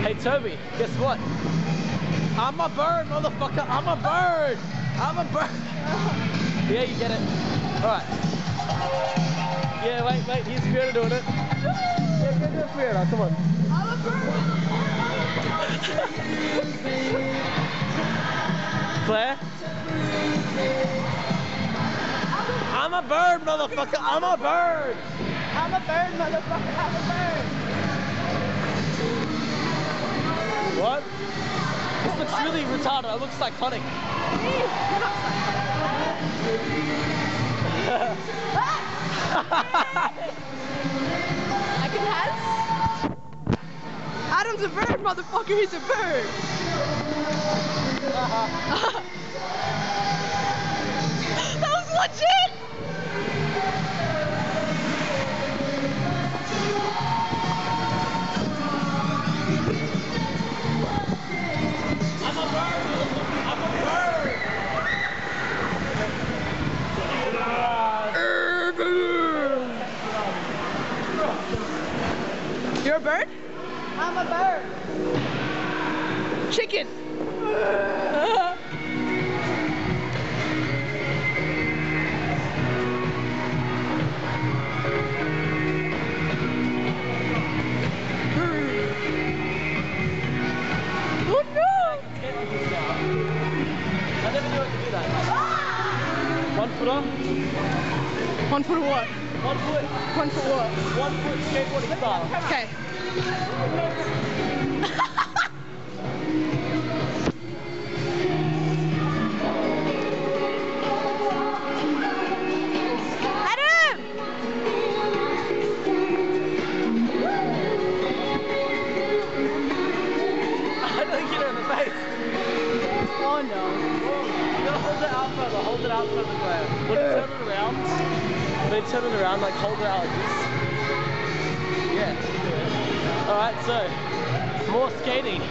Hey Toby, guess what? I'm a bird, motherfucker. I'm a bird. I'm a bird. Yeah, you get it. All right. Yeah, wait. Here's Fiona doing it. Yeah, go do it, Fiona. Come on. I'm a bird. Claire? I'm a bird, motherfucker. I'm a bird. I'm a bird, motherfucker. I'm a bird. What? This looks really retarded. It looks psychotic. I can have. Adam's a bird, motherfucker. He's a bird. That was legit. I'm a bird. I'm a bird. You're a bird? I'm a bird. Chicken. Oh no! I never knew I could do that. 1 footer? 1 foot of what? 1 foot. 1 foot what? 1 foot skateboarding style. Okay. Adam! I don't get her in the face. Oh no. You gotta hold it out further. Hold it out further, Claire. When you turn it around, like hold it out like this. Yeah. Alright, so more skating.